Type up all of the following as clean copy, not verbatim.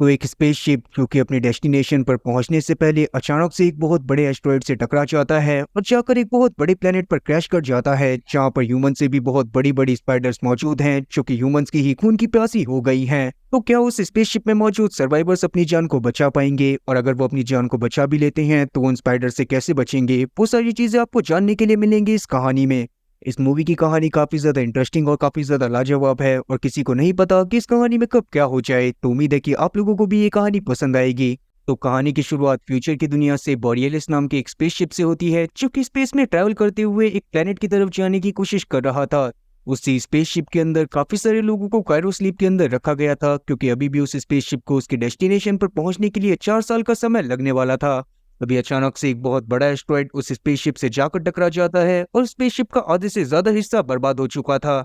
तो एक स्पेसशिप जो कि अपने डेस्टिनेशन पर पहुंचने से पहले अचानक से एक बहुत बड़े एस्टेरॉयड से टकरा जाता है और जाकर एक बहुत बड़े प्लेनेट पर क्रैश कर जाता है, जहां पर ह्यूमन से भी बहुत बड़ी बड़ी स्पाइडर्स मौजूद हैं जो कि ह्यूमंस की ही खून की प्यासी हो गई हैं। तो क्या उस स्पेसशिप में मौजूद सर्वाइवर्स अपनी जान को बचा पाएंगे, और अगर वो अपनी जान को बचा भी लेते हैं तो उन स्पाइडर से कैसे बचेंगे, वो सारी चीजें आपको जानने के लिए मिलेंगी इस कहानी में। इस मूवी की कहानी काफी ज्यादा इंटरेस्टिंग और काफी ज्यादा लाजवाब है, और किसी को नहीं पता कि इस कहानी में कब क्या हो जाए। तो उम्मीद है कि आप लोगों को भी ये कहानी पसंद आएगी। तो कहानी की शुरुआत फ्यूचर की दुनिया से बोरियलिस नाम के एक स्पेसशिप से होती है, जो कि स्पेस में ट्रैवल करते हुए एक प्लेनेट की तरफ जाने की कोशिश कर रहा था। उसी स्पेसशिप के अंदर काफी सारे लोगों को कायरो स्लीप के अंदर रखा गया था, क्योंकि अभी भी उस स्पेसशिप को उसके डेस्टिनेशन पर पहुंचने के लिए 4 साल का समय लगने वाला था। तभी अचानक से एक बहुत बड़ा एस्ट्रॉयड उस स्पेसशिप से जाकर टकरा जाता है और स्पेसशिप का आधे से ज्यादा हिस्सा बर्बाद हो चुका था।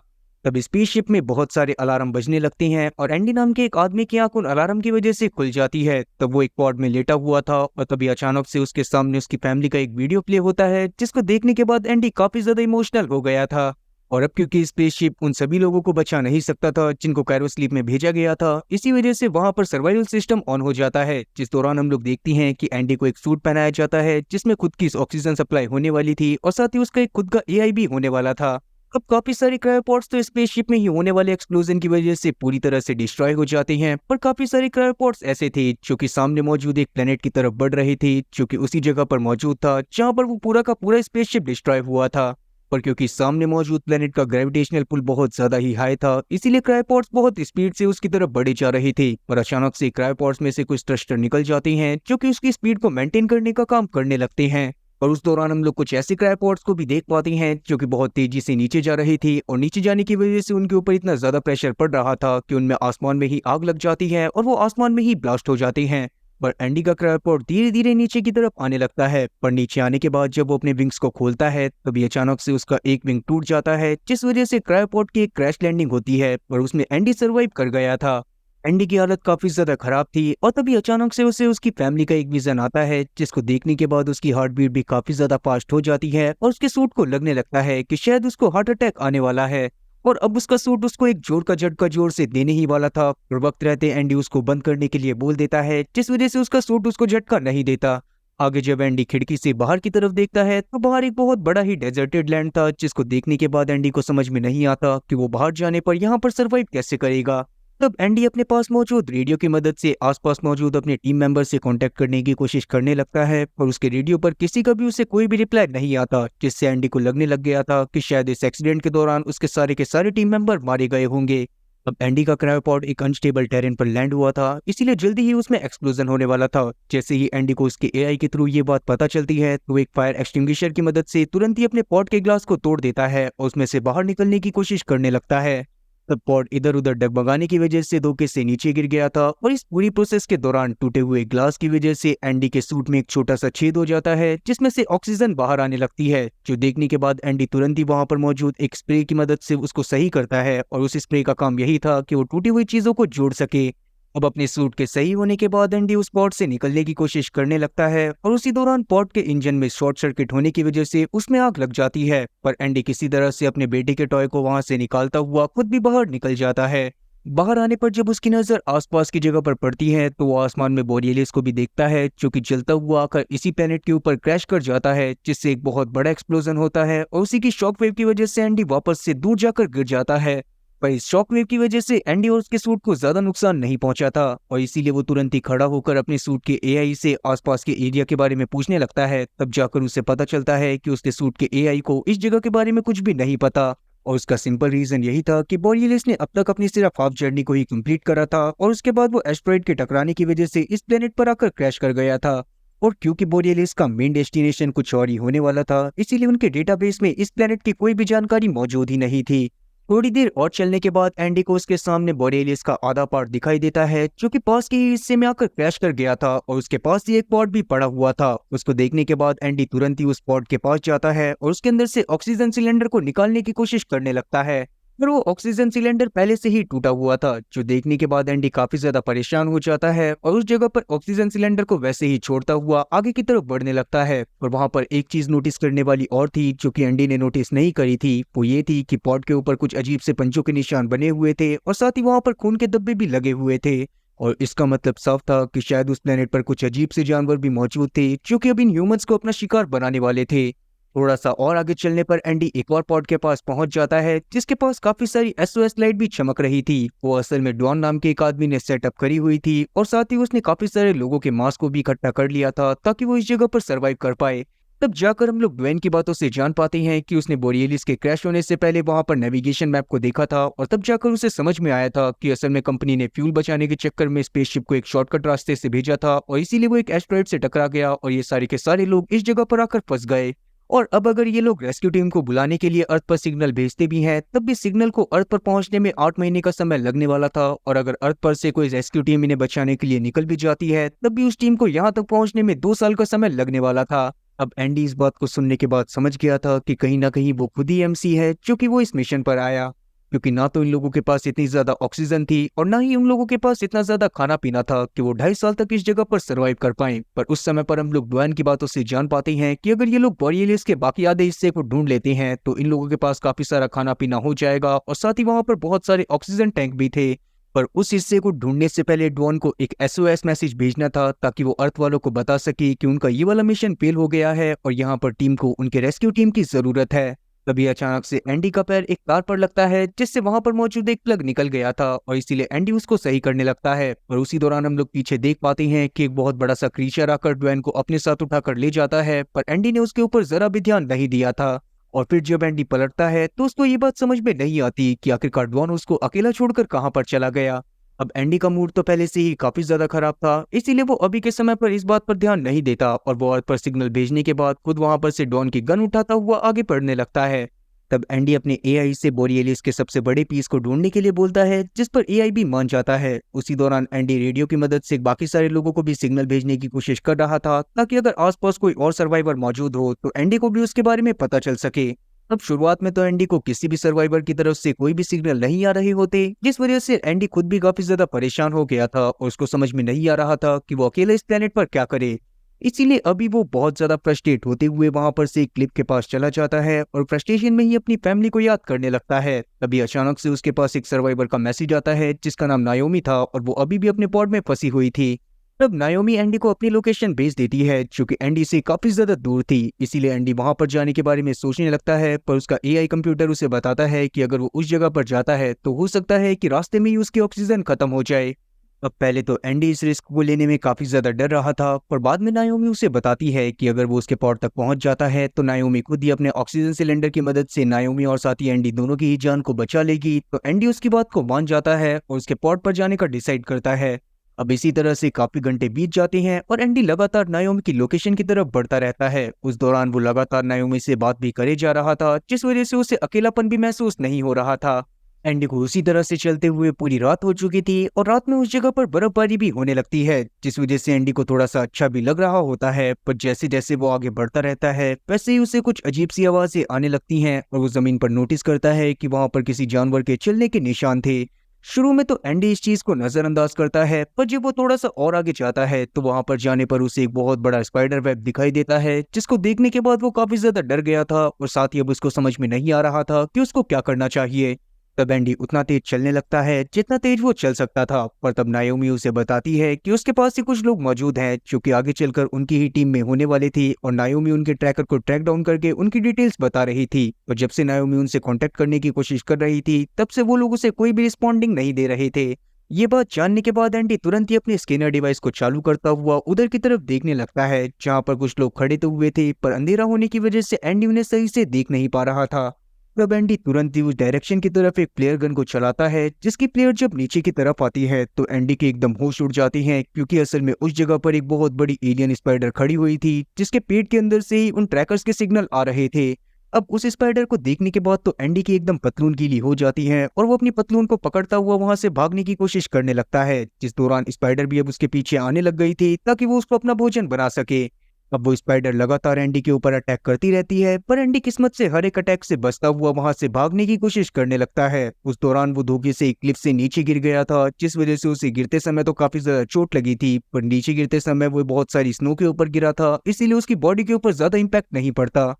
तब स्पेसशिप में बहुत सारे अलार्म बजने लगते हैं और एंडी नाम के एक आदमी की आंख उन अलार्म की वजह से खुल जाती है। तब वो एक पॉड में लेटा हुआ था और तभी अचानक से उसके सामने उसकी फैमिली का एक वीडियो प्ले होता है, जिसको देखने के बाद एंडी काफी ज्यादा इमोशनल हो गया था। और अब क्योंकि स्पेसशिप उन सभी लोगों को बचा नहीं सकता था जिनको कायरो स्लीप में भेजा गया था, इसी वजह से वहां पर सर्वाइवल सिस्टम ऑन हो जाता है, जिस दौरान हम लोग देखती हैं कि एंडी को एक सूट पहनाया जाता है जिसमें खुद की ऑक्सीजन सप्लाई होने वाली थी और साथ ही उसका एक खुद का एआई भी होने वाला था। अब काफी सारे क्रायोपोड्स तो स्पेसशिप में ही होने वाले एक्सप्लोजन की वजह से पूरी तरह से डिस्ट्रॉय हो जाते हैं, पर काफी सारे क्रायोपोड्स ऐसे थे जो कि सामने मौजूद एक प्लेनेट की तरफ बढ़ रहे थे, जो कि उसी जगह पर मौजूद था जहां पर वो पूरा का पूरा स्पेसशिप डिस्ट्रॉय हुआ था। पर क्योंकि सामने मौजूद प्लेनेट का ग्रेविटेशनल पुल बहुत ज्यादा ही हाई था, इसीलिए क्रायोपोड्स बहुत स्पीड से उसकी तरफ बढ़े जा रहे थे। पर अचानक से क्रायोपोड्स में से कुछ थ्रस्टर निकल जाते हैं जो कि उसकी स्पीड को मेंटेन करने का काम करने लगते हैं। और उस दौरान हम लोग कुछ ऐसे क्रायोपोड्स को भी देख पाते हैं जो कि बहुत तेजी से नीचे जा रहे थे, और नीचे जाने की वजह से उनके ऊपर इतना ज्यादा प्रेशर पड़ रहा था कि उनमें आसमान में ही आग लग जाती है और वो आसमान में ही ब्लास्ट हो जाते हैं। पर एंडी का क्रायोपोड धीरे धीरे नीचे की तरफ आने लगता है, पर नीचे आने के बाद जब वो अपने विंग्स को खोलता है तभी अचानक से उसका एक विंग टूट जाता है, जिस वजह से क्रायोपोड की एक क्रैश लैंडिंग होती है, पर उसमें एंडी सर्वाइव कर गया था। एंडी की हालत काफी ज्यादा खराब थी और तभी अचानक से उसे उसकी फैमिली का एक विजन आता है, जिसको देखने के बाद उसकी हार्ट बीट भी काफी ज्यादा फास्ट हो जाती है और उसके सूट को लगने लगता है कि शायद उसको हार्ट अटैक आने वाला है। और अब उसका सूट उसको एक जोर का झटका जोर से देने ही वाला था, और वक्त रहते एंडी उसको बंद करने के लिए बोल देता है, जिस वजह से उसका सूट उसको झटका नहीं देता। आगे जब एंडी खिड़की से बाहर की तरफ देखता है तो बाहर एक बहुत बड़ा ही डेजर्टेड लैंड था, जिसको देखने के बाद एंडी को समझ में नहीं आता कि वो बाहर जाने पर यहाँ पर सर्वाइव कैसे करेगा। तब एंडी अपने पास मौजूद रेडियो की मदद से आसपास मौजूद अपने टीम मेंबर से कांटेक्ट करने की कोशिश करने लगता है, और उसके रेडियो पर किसी का भी उसे कोई भी रिप्लाई नहीं आता, जिससे एंडी को लगने लग गया था कि शायद इस एक्सीडेंट के दौरान उसके सारे के सारे टीम मेंबर मारे गए होंगे। अब एंडी का क्रायोपॉड एक अनस्टेबल टेरेन पर लैंड हुआ था, इसीलिए जल्दी ही उसमें एक्सप्लोजन होने वाला था। जैसे ही एंडी को उसके एआई के थ्रू ये बात पता चलती है तो वो एक फायर एक्सटिंग्विशर की मदद से तुरंत ही अपने पॉड के ग्लास को तोड़ देता है और उसमें से बाहर निकलने की कोशिश करने लगता है। तब पॉड इधर उधर डगमगाने की वजह से धोखे से नीचे गिर गया था, और इस पूरी प्रोसेस के दौरान टूटे हुए ग्लास की वजह से एंडी के सूट में एक छोटा सा छेद हो जाता है, जिसमें से ऑक्सीजन बाहर आने लगती है, जो देखने के बाद एंडी तुरंत ही वहां पर मौजूद एक स्प्रे की मदद से उसको सही करता है, और उस स्प्रे का काम यही था कि वो टूटी हुई चीजों को जोड़ सके। अब अपने सूट के सही होने के बाद एंडी उस पॉड से निकलने की कोशिश करने लगता है, और उसी दौरान पॉड के इंजन में शॉर्ट सर्किट होने की वजह से उसमें आग लग जाती है। पर एंडी किसी तरह से अपने बेटे के टॉय को वहां से निकालता हुआ खुद भी बाहर निकल जाता है। बाहर आने पर जब उसकी नजर आसपास की जगह पर पड़ती है तो वो आसमान में बोरियलिस को भी देखता है, जो कि जलता हुआ आकर इसी प्लेनेट के ऊपर क्रैश कर जाता है, जिससे एक बहुत बड़ा एक्सप्लोजन होता है, और उसी की शॉक वेव की वजह से एंडी वापस से दूर जाकर गिर जाता है। पर इस शॉकवेव की वजह से एंडी और उसके सूट को ज्यादा नुकसान नहीं पहुंचा था, और इसीलिए वो तुरंत ही खड़ा होकर अपने सूट के एआई से आसपास के एरिया के बारे में पूछने लगता है। तब जाकर उसे पता चलता है कि उसके सूट के एआई को इस जगह के बारे में कुछ भी नहीं पता, और उसका सिंपल रीजन यही था कि बोरियलिस ने अब तक अपनी सिर्फ हाफ जर्नी को ही कंप्लीट करा था, और उसके बाद वो एस्ट्रॉइड के टकराने की वजह से इस प्लेनेट पर आकर क्रैश कर गया था। और क्योंकि बोरियलिस का मेन डेस्टिनेशन कुछ और ही होने वाला था, इसीलिए उनके डेटाबेस में इस प्लेनेट की कोई भी जानकारी मौजूद ही नहीं थी। थोड़ी देर और चलने के बाद एंडी को उसके सामने बोरेलियस का आधा पार्ट दिखाई देता है, जो कि पास के ही हिस्से में आकर क्रैश कर गया था, और उसके पास ही एक पॉड भी पड़ा हुआ था। उसको देखने के बाद एंडी तुरंत ही उस पॉड के पास जाता है और उसके अंदर से ऑक्सीजन सिलेंडर को निकालने की कोशिश करने लगता है, पर वो ऑक्सीजन सिलेंडर पहले से ही टूटा हुआ था, जो देखने के बाद एंडी काफी ज्यादा परेशान हो जाता है और उस जगह पर ऑक्सीजन सिलेंडर को वैसे ही छोड़ता हुआ आगे की तरफ बढ़ने लगता है। और वहां पर एक चीज नोटिस करने वाली और थी, जो कि एंडी ने नोटिस नहीं करी थी, वो ये थी कि पॉड के ऊपर कुछ अजीब से पंचों के निशान बने हुए थे, और साथ ही वहां पर खून के धब्बे भी लगे हुए थे। और इसका मतलब साफ था कि शायद उस प्लेनेट पर कुछ अजीब से जानवर भी मौजूद थे जो कि अब इन ह्यूमंस को अपना शिकार बनाने वाले थे। थोड़ा सा और आगे चलने पर एंडी एक और पॉड के पास पहुंच जाता है जिसके पास काफी सारी एसओएस लाइट भी चमक रही थी। वो असल में डॉन नाम के एक आदमी ने सेटअप करी हुई थी और साथ ही उसने काफी सारे लोगों के मांस को भी इकट्ठा कर लिया था ताकि वो इस जगह पर सर्वाइव कर पाए। तब जाकर हम लोग ड्वेन की बातों से जान पाते हैं कि उसने बोरियलिस के क्रैश होने से पहले वहां पर नेविगेशन मैप को देखा था और तब जाकर उसे समझ में आया था कि असल में कंपनी ने फ्यूल बचाने के चक्कर में स्पेसशिप को एक शॉर्टकट रास्ते से भेजा था और इसीलिए वो एक एस्टेरॉयड से टकरा गया और ये सारे के सारे लोग इस जगह पर आकर फंस गए। और अब अगर ये लोग रेस्क्यू टीम को बुलाने के लिए अर्थ पर सिग्नल भेजते भी हैं तब भी सिग्नल को अर्थ पर पहुंचने में 8 महीने का समय लगने वाला था और अगर अर्थ पर से कोई रेस्क्यू टीम इन्हें बचाने के लिए निकल भी जाती है तब भी उस टीम को यहाँ तक पहुंचने में 2 साल का समय लगने वाला था। अब एंडी इस बात को सुनने के बाद समझ गया था कि कहीं ना कहीं वो खुद ही एमसी है जो कि वो इस मिशन पर आया, क्योंकि ना तो इन लोगों के पास इतनी ज्यादा ऑक्सीजन थी और ना ही उन लोगों के पास इतना ज्यादा खाना पीना था कि वो 2.5 साल तक इस जगह पर सरवाइव कर पाए। पर उस समय पर हम लोग ड्वेन की बातों से जान पाते हैं कि अगर ये लोग बोरियलिस के बाकी आधे हिस्से को ढूंढ लेते हैं तो इन लोगों के पास काफी सारा खाना पीना हो जाएगा और साथ ही वहां पर बहुत सारे ऑक्सीजन टैंक भी थे। पर उस हिस्से को ढूंढने से पहले डॉन को एक एसओएस मैसेज भेजना था ताकि वो अर्थ वालों को बता सके कि उनका ये वाला मिशन फेल हो गया है और यहाँ पर टीम को उनके रेस्क्यू टीम की जरूरत है। तभी अचानक से एंडी का पैर एक तार पर लगता है जिससे वहां पर मौजूद एक प्लग निकल गया था और इसीलिए एंडी उसको सही करने लगता है। और उसी दौरान हम लोग पीछे देख पाते हैं कि एक बहुत बड़ा सा क्रीचर आकर ड्वेन को अपने साथ उठाकर ले जाता है, पर एंडी ने उसके ऊपर जरा भी ध्यान नहीं दिया था। और फिर जब एंडी पलटता है तो उसको ये बात समझ में नहीं आती कि आखिरकार ड्वेन उसको अकेला छोड़कर कहां पर चला गया। अब एंडी का मूड तो पहले से ही काफी ज्यादा खराब था, इसीलिए वो अभी के समय पर इस बात पर ध्यान नहीं देता और वो अर्थ पर सिग्नल भेजने के बाद खुद वहां पर से डॉन की गन उठाता हुआ आगे बढ़ने लगता है। तब एंडी अपने एआई से बोरियलिस के सबसे बड़े पीस को ढूंढने के लिए बोलता है जिस पर एआई भी मान जाता है। उसी दौरान एंडी रेडियो की मदद से बाकी सारे लोगों को भी सिग्नल भेजने की कोशिश कर रहा था ताकि अगर आसपास कोई और सर्वाइवर मौजूद हो तो एंडी को भी उसके बारे में पता चल सके। अब शुरुआत में तो एंडी को किसी भी सर्वाइवर की तरफ से कोई भी सिग्नल नहीं आ रहे होते, जिस वजह से एंडी खुद भी काफी ज्यादा परेशान हो गया था और उसको समझ में नहीं आ रहा था कि वो अकेले इस प्लेनेट पर क्या करे। इसीलिए अभी वो बहुत ज्यादा फ्रस्ट्रेट होते हुए वहां पर से एक क्लिप के पास चला जाता है और फ्रस्ट्रेशन में ही अपनी फैमिली को याद करने लगता है। तभी अचानक से उसके पास एक सर्वाइवर का मैसेज आता है जिसका नाम नायोमी था और वो अभी भी अपने पॉड में फंसी हुई थी। तब नायोमी एंडी को अपनी लोकेशन भेज देती है जो कि एंडी से काफी ज्यादा दूर थी, इसीलिए एंडी वहां पर जाने के बारे में सोचने लगता है। पर उसका एआई कंप्यूटर उसे बताता है कि अगर वो उस जगह पर जाता है तो हो सकता है कि रास्ते में ही उसकी ऑक्सीजन खत्म हो जाए। अब पहले तो एंडी इस रिस्क को लेने में काफी ज्यादा डर रहा था, पर बाद में नायोमी उसे बताती है कि अगर वो उसके पॉड तक पहुंच जाता है तो नायोमी खुद ही अपने ऑक्सीजन सिलेंडर की मदद से नायोमी और साथी एंडी दोनों की ही जान को बचा लेगी। तो एंडी उसकी बात को मान जाता है और उसके पॉड पर जाने का डिसाइड करता है। अब इसी तरह से काफी घंटे बीत जाते हैं और एंडी लगातार नायोमी की लोकेशन की तरफ बढ़ता रहता है। उस दौरान वो लगातार नायोमी से बात भी करे जा रहा था जिस वजह से उसे अकेलापन भी महसूस नहीं हो रहा था। एंडी को उसी तरह से चलते हुए पूरी रात हो चुकी थी और रात में उस जगह पर बर्फबारी भी होने लगती है जिस वजह से एंडी को थोड़ा सा अच्छा भी लग रहा होता है। पर जैसे जैसे वो आगे बढ़ता रहता है वैसे ही उसे कुछ अजीब सी आवाजें आने लगती हैं और वो जमीन पर नोटिस करता है कि वहां पर किसी जानवर के चलने के निशान थे। शुरू में तो एंडी इस चीज को नजरअंदाज करता है, पर जब वो थोड़ा सा और आगे जाता है तो वहां पर जाने पर उसे एक बहुत बड़ा स्पाइडर वेब दिखाई देता है जिसको देखने के बाद वो काफी ज्यादा डर गया था और साथ ही अब उसको समझ में नहीं आ रहा था कि उसको क्या करना चाहिए। तब एंडी उतना तेज चलने लगता है जितना तेज वो चल सकता था, पर तब नायोमी उसे बताती है कि उसके पास ही कुछ लोग मौजूद हैं जो कि आगे चलकर उनकी ही टीम में होने वाले थे और नायोमी उनके ट्रैकर को ट्रैक डाउन करके उनकी डिटेल्स बता रही थी। और जब से नायोमी उनसे कांटेक्ट करने की कोशिश कर रही थी तब से वो लोग उसे कोई भी रिस्पॉन्डिंग नहीं दे रहे थे। ये बात जानने के बाद एंडी तुरंत ही अपने स्कैनर डिवाइस को चालू करता हुआ उधर की तरफ देखने लगता है जहाँ पर कुछ लोग खड़े तो हुए थे, पर अंधेरा होने की वजह से एंडी उन्हें सही से देख नहीं पा रहा था। तब एंडी तुरंत ही उस डायरेक्शन की तरफ एक प्लेयर गन को चलाता है जिसकी प्लेयर जब नीचे की तरफ आती है तो एंडी के एकदम होश उड़ जाती हैं, क्योंकि असल में उस जगह पर एक बहुत बड़ी एलियन स्पाइडर खड़ी हुई थी जिसके पेट के अंदर से ही उन ट्रैकर्स के सिग्नल आ रहे थे। अब उस स्पाइडर को देखने के बाद तो एंडी की एकदम पतलून गीली हो जाती है और वो अपनी पतलून को पकड़ता हुआ वहां से भागने की कोशिश करने लगता है, जिस दौरान स्पाइडर भी अब उसके पीछे आने लग गई थी ताकि वो उसको अपना भोजन बना सके। अब वो स्पाइडर लगातार एंडी के ऊपर अटैक करती रहती है, पर एंडी किस्मत से हर एक अटैक से बचता हुआ वहां से भागने की कोशिश करने लगता है। उस दौरान वो धोखे से एक क्लिफ से नीचे गिर गया था जिस वजह से उसे गिरते समय तो काफी ज्यादा चोट लगी थी, पर नीचे गिरते समय वो बहुत सारी स्नो के ऊपर गिरा था, इसीलिए उसकी बॉडी के ऊपर ज्यादा इम्पैक्ट नहीं पड़ता।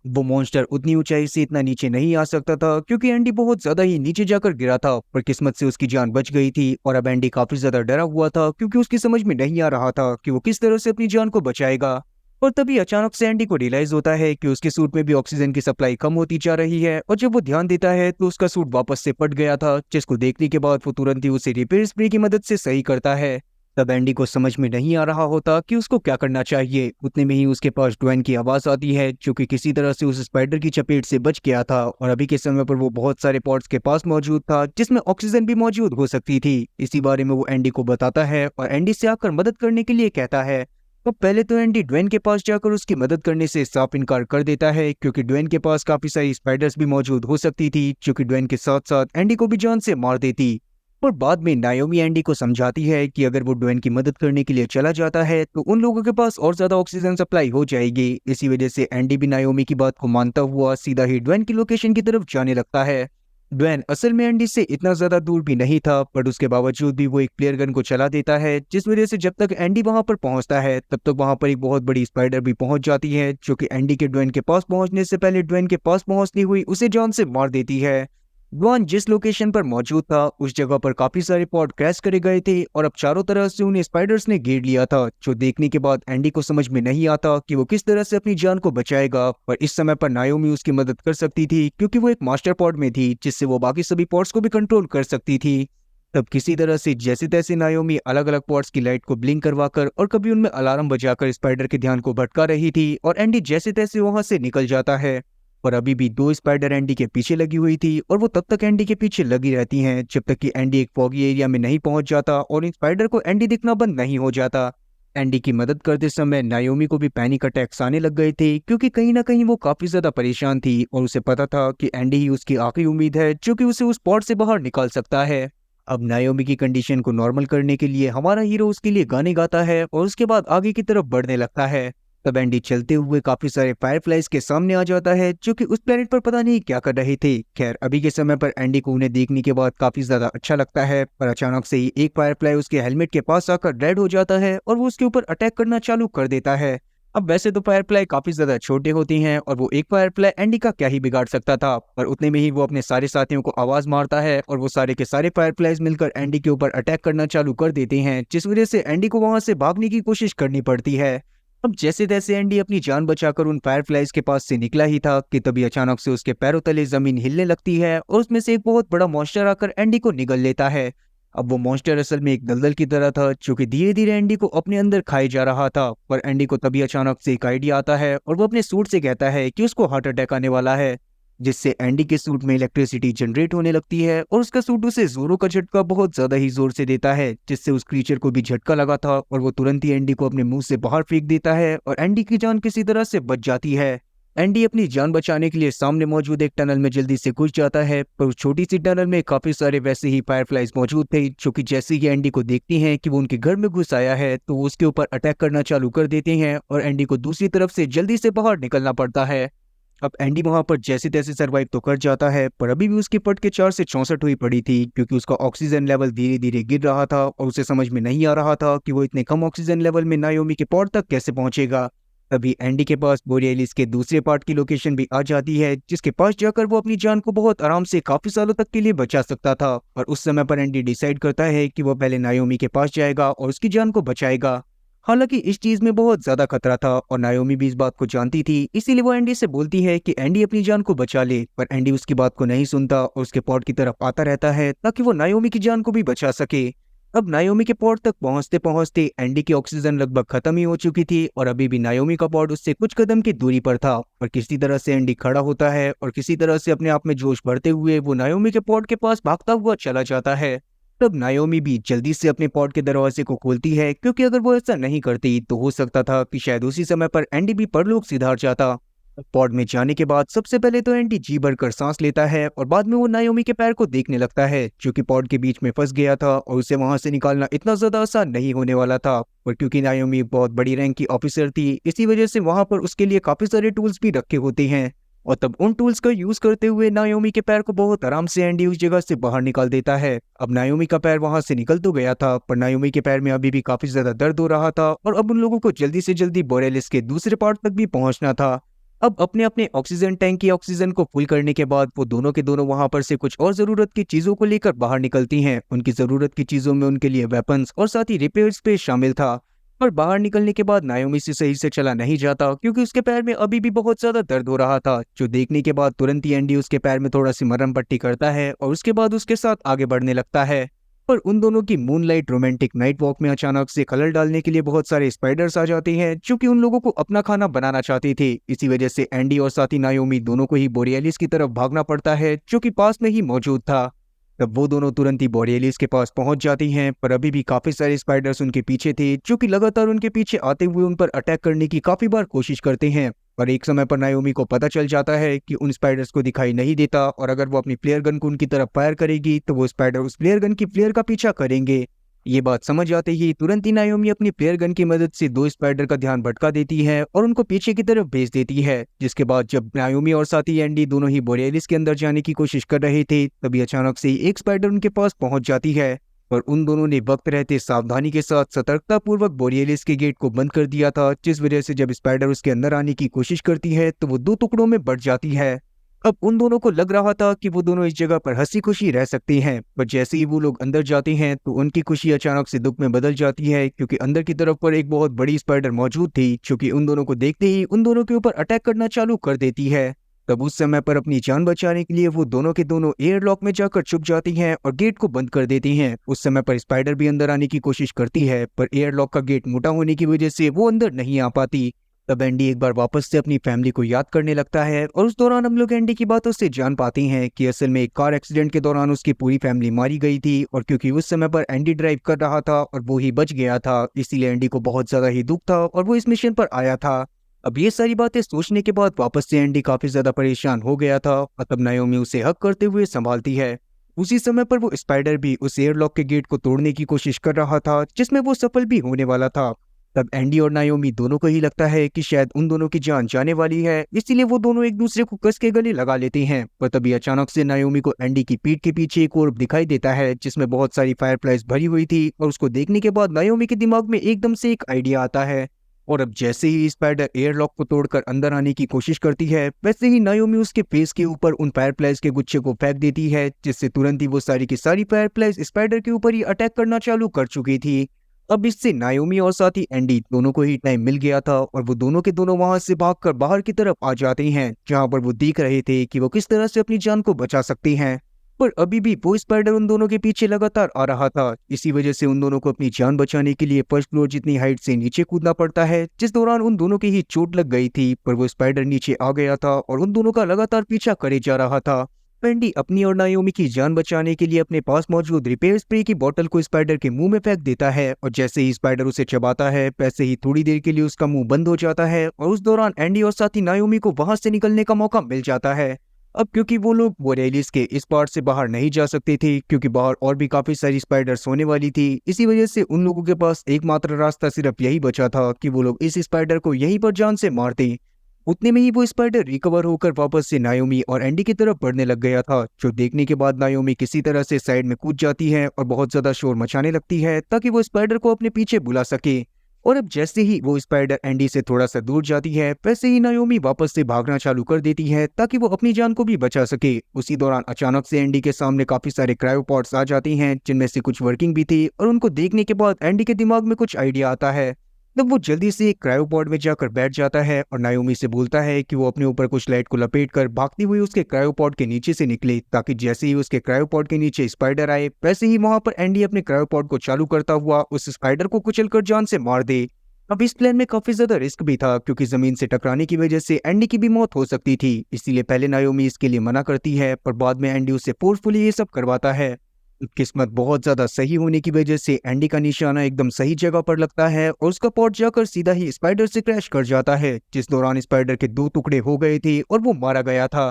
वो मॉन्स्टर उतनी ऊंचाई से इतना नीचे नहीं आ सकता था क्योंकि एंडी बहुत ज्यादा ही नीचे जाकर गिरा था, पर किस्मत से उसकी जान बच गई थी। और अब एंडी काफी ज्यादा डरा हुआ था क्योंकि उसकी समझ में नहीं आ रहा था कि वो किस तरह से अपनी जान को बचाएगा। और तभी अचानक से एंडी को रियलाइज होता है कि उसके सूट में भी ऑक्सीजन की सप्लाई कम होती जा रही है, और जब वो ध्यान देता है तो उसका सूट वापस से फट गया था, जिसको देखने के बाद वो तुरंत ही उसे रिपेयर स्प्रे की मदद से सही करता है। तब एंडी को समझ में नहीं आ रहा होता कि उसको क्या करना चाहिए। उतने में ही उसके पास ड्वेन की आवाज आती है, जो कि किसी तरह से उस स्पाइडर की चपेट से बच गया था, और अभी के समय पर वो बहुत सारे पॉट्स के पास मौजूद था जिसमें ऑक्सीजन भी मौजूद हो सकती थी। इसी बारे में वो एंडी को बताता है और एंडी से आकर मदद करने के लिए कहता है। तो पहले तो एंडी ड्वेन के पास जाकर उसकी मदद करने से साफ इनकार कर देता है, क्योंकि ड्वेन के पास काफी सारी स्पाइडर्स भी मौजूद हो सकती थी, जो कि ड्वेन के साथ साथ एंडी को भी जान से मार देती। और बाद में नायोमी एंडी को समझाती है कि अगर वो ड्वेन की मदद करने के लिए चला जाता है तो उन लोगों के पास और ज्यादा ऑक्सीजन सप्लाई हो जाएगी। इसी वजह से एंडी भी नायोमी की बात को मानता हुआ सीधा ही ड्वेन की लोकेशन की तरफ जाने लगता है। ड्वेन असल में एंडी से इतना ज्यादा दूर भी नहीं था, पर उसके बावजूद भी वो एक फ्लेयर गन को चला देता है, जिस वजह से जब तक एंडी वहां पर पहुंचता है तब तक वहां पर एक बहुत बड़ी स्पाइडर भी पहुंच जाती है, जो कि एंडी के ड्वेन के पास पहुंचने से पहले ड्वेन के पास पहुंचती हुई उसे जान से मार देती है। ड्वेन जिस लोकेशन पर मौजूद था उस जगह पर काफी सारे पॉड क्रैश करे गए थे, और अब चारों तरह से उन्हें स्पाइडर्स ने घेर लिया था, जो देखने के बाद एंडी को समझ में नहीं आता कि वो किस तरह से अपनी जान को बचाएगा। पर इस समय पर नायोमी उसकी मदद कर सकती थी, क्योंकि वो एक मास्टर पॉड में थी, जिससे वो बाकी सभी पॉड्स को भी कंट्रोल कर सकती थी। तब किसी तरह से जैसे तैसे नायोमी अलग अलग पॉड्स की लाइट को ब्लिंक करवाकर और कभी उनमें अलार्म बजाकर स्पाइडर के ध्यान को भटका रही थी, और एंडी जैसे तैसे वहां से निकल जाता है। पर अभी भी दो स्पाइडर एंडी के पीछे लगी हुई थी, और वो तब तक एंडी के पीछे लगी रहती हैं जब तक कि एंडी एक फॉगी एरिया में नहीं पहुंच जाता और इन स्पाइडर को एंडी दिखना बंद नहीं हो जाता। एंडी की मदद करते समय नायोमी को भी पैनिक अटैक्स आने लग गए थे, क्योंकि कहीं ना कहीं वो काफी ज्यादा परेशान थी और उसे पता था कि एंडी ही उसकी आखिरी उम्मीद है जो कि उसे उस पॉट से बाहर निकाल सकता है। अब नायोमी की कंडीशन को नॉर्मल करने के लिए हमारा हीरो उसके लिए गाने गाता है और उसके बाद आगे की तरफ बढ़ने लगता है। तब एंडी चलते हुए काफी सारे फायरफ्लाइज के सामने आ जाता है, जो कि उस प्लेनेट पर पता नहीं क्या कर रहे थे। खैर अभी के समय पर एंडी को उन्हें देखने के बाद काफी ज्यादा अच्छा लगता है, पर अचानक से ही एक फायरफ्लाई उसके हेलमेट के पास आकर डेड हो जाता है और वो उसके ऊपर अटैक करना चालू कर देता है। अब वैसे तो फायरफ्लाई काफी ज्यादा छोटे होते हैं और वो एक फायरफ्लाई एंडी का क्या ही बिगाड़ सकता था, पर उतने में ही वो अपने सारे साथियों को आवाज मारता है और वो सारे के सारे फायरफ्लाइज मिलकर एंडी के ऊपर अटैक करना चालू कर देते हैं, जिस वजह से एंडी को वहां से भागने की कोशिश करनी पड़ती है। अब जैसे तैसे एंडी अपनी जान बचाकर उन फायरफ्लाइज के पास से निकला ही था कि तभी अचानक से उसके पैरों तले जमीन हिलने लगती है और उसमें से एक बहुत बड़ा मॉन्स्टर आकर एंडी को निगल लेता है। अब वो मॉन्स्टर असल में एक दलदल की तरह था, जो कि धीरे धीरे एंडी को अपने अंदर खाए जा रहा था। पर एंडी को तभी अचानक से एक आइडिया आता है और वो अपने सूट से कहता है कि उसको हार्ट अटैक आने वाला है, जिससे एंडी के सूट में इलेक्ट्रिसिटी जनरेट होने लगती है और उसका सूट उसे जोरों का झटका बहुत ज्यादा ही जोर से देता है, जिससे उस क्रीचर को भी झटका लगा था और वो तुरंत ही एंडी को अपने मुंह से बाहर फेंक देता है और एंडी की जान किसी तरह से बच जाती है। एंडी अपनी जान बचाने के लिए सामने मौजूद एक टनल में जल्दी से घुस जाता है, पर उस छोटी सी टनल में काफी सारे वैसे ही फायरफ्लाइज मौजूद थे, जो कि जैसे ही एंडी को देखती हैं कि वो उनके घर में घुस आया है तो वो उसके ऊपर अटैक करना चालू कर देते हैं और एंडी को दूसरी तरफ से जल्दी से बाहर निकलना पड़ता है। अब एंडी वहां पर जैसे तैसे सरवाइव तो कर जाता है, पर अभी भी उसकी पट के 4 से 64 हुई पड़ी थी, क्योंकि उसका ऑक्सीजन लेवल धीरे धीरे गिर रहा था और उसे समझ में नहीं आ रहा था कि वो इतने कम ऑक्सीजन लेवल में नायोमी के पॉड तक कैसे पहुंचेगा। तभी एंडी के पास बोरियलिस के दूसरे पार्ट की लोकेशन भी आ जाती है, जिसके पास जाकर वो अपनी जान को बहुत आराम से काफी सालों तक के लिए बचा सकता था। और उस समय पर एंडी डिसाइड करता है कि वो पहले नायोमी के पास जाएगा और उसकी जान को बचाएगा। हालांकि इस चीज में बहुत ज्यादा खतरा था और नायोमी भी इस बात को जानती थी, इसीलिए वो एंडी से बोलती है कि एंडी अपनी जान को बचा ले, पर एंडी उसकी बात को नहीं सुनता और उसके पॉड की तरफ आता रहता है ताकि वो नायोमी की जान को भी बचा सके। अब नायोमी के पॉड तक पहुंचते पहुंचते एंडी की ऑक्सीजन लगभग खत्म ही हो चुकी थी और अभी भी नायोमी का पॉड उससे कुछ कदम की दूरी पर था, पर किसी तरह से एंडी खड़ा होता है और किसी तरह से अपने आप में जोश भरते हुए वो नायोमी के पॉड के पास भागता हुआ चला जाता है। तब नायोमी भी जल्दी से अपने पॉड के दरवाजे को खोलती है, क्योंकि अगर वो ऐसा नहीं करती तो हो सकता था कि शायद उसी समय पर एंडी भी परलोक सिधार जाता। पॉड में जाने के बाद सबसे पहले तो एंडी जी भरकर सांस लेता है और बाद में वो नायोमी के पैर को देखने लगता है, जो कि पॉड के बीच में फंस गया था और उसे वहां से निकालना इतना ज्यादा आसान नहीं होने वाला था। और क्योंकि नायोमी बहुत बड़ी रैंक की ऑफिसर थी, इसी वजह से वहां पर उसके लिए काफी सारे टूल्स भी रखे होते हैं, और तब उन टूल्स का यूज करते हुए नायोमी के पैर को बहुत आराम से एंडी उस जगह से बाहर निकाल देता है। अब नायोमी का पैर वहां से निकल तो गया था, पर नायोमी के पैर में अभी भी काफी ज्यादा दर्द हो रहा था और अब उन लोगों को जल्दी से जल्दी बोरेलिस के दूसरे पार्ट तक भी पहुंचना था। अब अपने अपने ऑक्सीजन टैंक की ऑक्सीजन को फुल करने के बाद वो दोनों के दोनों वहां पर से कुछ और जरूरत की चीजों को लेकर बाहर निकलती हैं। उनकी जरूरत की चीजों में उनके लिए वेपन्स और साथ ही रिपेयर स्पेस शामिल था। पर बाहर निकलने के बाद नायोमी से सही से चला नहीं जाता क्योंकि उसके पैर में अभी भी बहुत ज्यादा दर्द हो रहा था, जो देखने के बाद तुरंत ही एंडी उसके पैर में थोड़ा सी मरहम पट्टी करता है और उसके बाद उसके साथ आगे बढ़ने लगता है। पर उन दोनों की मूनलाइट रोमांटिक नाइट वॉक में अचानक से खलल डालने के लिए बहुत सारे स्पाइडर्स आ जाते हैं, जो कि उन लोगों को अपना खाना बनाना चाहती थी। इसी वजह से एंडी और साथी नायोमी दोनों को ही बोरियलिस की तरफ भागना पड़ता है, जो कि पास में ही मौजूद था। तब वो दोनों तुरंत ही बोरियलिस के पास पहुंच जाती हैं, पर अभी भी काफी सारे स्पाइडर्स उनके पीछे थे, जो कि लगातार उनके पीछे आते हुए उन पर अटैक करने की काफी बार कोशिश करते हैं। पर एक समय पर नायोमी को पता चल जाता है कि उन स्पाइडर्स को दिखाई नहीं देता और अगर वो अपनी फ्लेयर गन को उनकी तरफ फायर करेगी तो वो स्पाइडर उस फ्लेयर गन की फ्लेयर का पीछा करेंगे। ये बात समझ आते ही तुरंत ही नायोमी अपनी फ्लेयर गन की मदद से दो स्पाइडर का ध्यान भटका देती है और उनको पीछे की तरफ भेज देती है। जिसके बाद जब नायोमी और साथी एंडी दोनों ही बोरियलिस के अंदर जाने की कोशिश कर रहे थे, तभी अचानक से ही एक स्पाइडर उनके पास पहुंच जाती है। पर उन दोनों ने वक्त रहते सावधानी के साथ सतर्कता पूर्वक बोरियलिस के गेट को बंद कर दिया था, जिस वजह से जब स्पाइडर उसके अंदर आने की कोशिश करती है तो वो दो टुकड़ों में बढ़ जाती है। अब उन दोनों को लग रहा था कि वो दोनों इस जगह पर हंसी खुशी रह सकते हैं, पर जैसे ही वो लोग अंदर जाते हैं तो उनकी खुशी अचानक से दुख में बदल जाती है, क्योंकि अंदर की तरफ पर एक बहुत बड़ी स्पाइडर मौजूद थी, जो कि उन दोनों को देखते ही उन दोनों के ऊपर अटैक करना चालू कर देती है। तब उस समय पर अपनी जान बचाने के लिए वो दोनों के दोनों एयरलॉक में जाकर छुप जाती हैं और गेट को बंद कर देती हैं। उस समय पर स्पाइडर भी अंदर आने की कोशिश करती है, पर एयरलॉक का गेट मोटा होने की वजह से वो अंदर नहीं आ पाती। तब एंडी एक बार वापस से अपनी फैमिली को याद करने लगता है और उस दौरान हम लोग एंडी की बातों से जान पाते हैं कि असल में एक कार एक्सीडेंट के दौरान उसकी पूरी फैमिली मारी गई थी, और क्योंकि उस समय पर एंडी ड्राइव कर रहा था और वो ही बच गया था, इसीलिए एंडी को बहुत ज्यादा ही दुख था और वो इस मिशन पर आया था। अब ये सारी बातें सोचने के बाद वापस से एंडी काफी ज्यादा परेशान हो गया था और तब नायोमी उसे हक करते हुए संभालती है। उसी समय पर वो स्पाइडर भी उस एयरलॉक के गेट को तोड़ने की कोशिश कर रहा था, जिसमें वो सफल भी होने वाला था। तब एंडी और नायोमी दोनों को ही लगता है कि शायद उन दोनों की जान जाने वाली है, इसीलिए वो दोनों एक दूसरे को कस के गले लगा लेते हैं। पर तभी अचानक से नायोमी को एंडी की पीठ के पीछे एक और दिखाई देता है, जिसमें बहुत सारी फायरफ्लाइज भरी हुई थी, और उसको देखने के बाद नायोमी के दिमाग में एकदम से एक आइडिया आता है। और अब जैसे ही स्पाइडर एयरलॉक को तोड़कर अंदर आने की कोशिश करती है, वैसे ही नायोमी उसके फेस के ऊपर उन फायरफ्लाइज के गुच्छे को फेंक देती है, जिससे तुरंत ही वो सारी की सारी फायरफ्लाइज स्पाइडर के ऊपर ही अटैक करना चालू कर चुकी थी। अब इससे नायोमी और साथी एंडी दोनों को ही टाइम मिल गया था और वो दोनों के दोनों वहां से भागकर बाहर की तरफ आ जाते हैं, जहां पर वो देख रहे थे कि वो किस तरह से अपनी जान को बचा सकते हैं। पर अभी भी वो स्पाइडर उन दोनों के पीछे लगातार आ रहा था। इसी वजह से उन दोनों को अपनी जान बचाने के लिए फर्स्ट फ्लोर जितनी हाइट से नीचे कूदना पड़ता है, जिस दौरान उन दोनों की ही चोट लग गई थी। पर वो स्पाइडर नीचे आ गया था और उन दोनों का लगातार पीछा करे जा रहा था। एंडी अपनी और नायोमी की जान बचाने के लिए अपने पास मौजूद रिपेयर स्प्रे की बोतल को स्पाइडर के मुंह में फेंक देता है, और जैसे ही स्पाइडर उसे चबाता है, वैसे ही थोड़ी देर के लिए उसका मुंह बंद हो जाता है और उस दौरान एंडी और साथी नायोमी को वहां से निकलने का मौका मिल जाता है। अब क्योंकि वो लोग बोरेलिस के इस पार्ट से बाहर नहीं जा सकते थे, क्योंकि बाहर और भी काफी सारी स्पाइडर्स होने वाली थी, इसी वजह से उन लोगों के पास एकमात्र रास्ता सिर्फ यही बचा था कि वो लोग इस स्पाइडर को यहीं पर जान से मार दें। उतने में ही वो स्पाइडर रिकवर होकर वापस से नायोमी और एंडी की तरफ बढ़ने लग गया था, जो देखने के बाद नायोमी किसी तरह से साइड में कूद जाती है और बहुत ज्यादा शोर मचाने लगती है ताकि वो स्पाइडर को अपने पीछे बुला सके। और अब जैसे ही वो स्पाइडर एंडी से थोड़ा सा दूर जाती है, वैसे ही नायोमी वापस से भागना चालू कर देती है ताकि वो अपनी जान को भी बचा सके। उसी दौरान अचानक से एंडी के सामने काफी सारे क्रायोपॉड्स आ जाती हैं, जिनमें से कुछ वर्किंग भी थी, और उनको देखने के बाद एंडी के दिमाग में कुछ आइडिया आता है। तब वो जल्दी से एक क्रायोपॉड में जाकर बैठ जाता है और नायोमी से बोलता है कि वो अपने ऊपर कुछ लाइट को लपेट कर भागती हुई उसके क्रायोपॉड के नीचे से निकले, ताकि जैसे ही उसके क्रायोपॉड के नीचे स्पाइडर आए, वैसे ही वहां पर एंडी अपने क्रायोपॉड को चालू करता हुआ उस स्पाइडर को कुचलकर जान से मार दे। अब इस प्लान में काफी ज्यादा रिस्क भी था, क्योंकि जमीन से टकराने की वजह से एंडी की भी मौत हो सकती थी, इसीलिए पहले नायोमी इसके लिए मना करती है, पर बाद में एंडी उससे फोर्सफुली ये सब करवाता है। किस्मत बहुत ज्यादा सही होने की वजह से एंडी का निशाना एकदम सही जगह पर लगता है और उसका पॉट जाकर सीधा ही स्पाइडर से क्रैश कर जाता है, जिस दौरान स्पाइडर के दो टुकड़े हो गए थे और वो मारा गया था।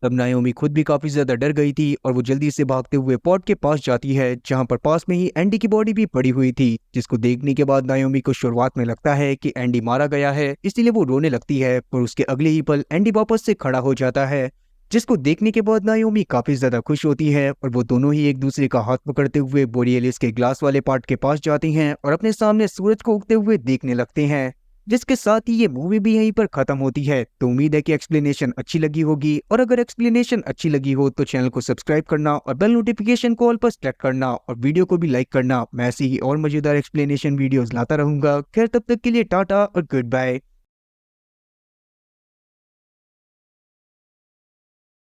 तब नायोमी खुद भी काफी ज्यादा डर गई थी और वो जल्दी से भागते हुए पॉट के पास जाती है, जहां पर पास में ही एंडी की बॉडी भी पड़ी हुई थी, जिसको देखने के बाद नायोमी को शुरुआत में लगता है कि एंडी मारा गया है, इसीलिए वो रोने लगती है। पर उसके अगले ही पल एंडी वापस से खड़ा हो जाता है, जिसको देखने के बाद नायोमी काफी ज्यादा खुश होती है और वो दोनों ही एक दूसरे का हाथ पकड़ते हुए बोरियलिस के ग्लास वाले पार्ट के पास जाती हैं और अपने सामने सूरज को उगते हुए देखने लगते हैं। जिसके साथ ही ये मूवी भी यहीं पर खत्म होती है। तो उम्मीद है कि एक्सप्लेनेशन अच्छी लगी होगी, और अगर एक्सप्लेनेशन अच्छी लगी हो तो चैनल को सब्सक्राइब करना और बेल नोटिफिकेशन को ऑल पर सेलेक्ट करना, और वीडियो को भी लाइक करना। मैं ऐसी ही और मजेदार एक्सप्लेनेशन वीडियोस लाता रहूंगा। खैर, तब तक के लिए टाटा और गुड बाय।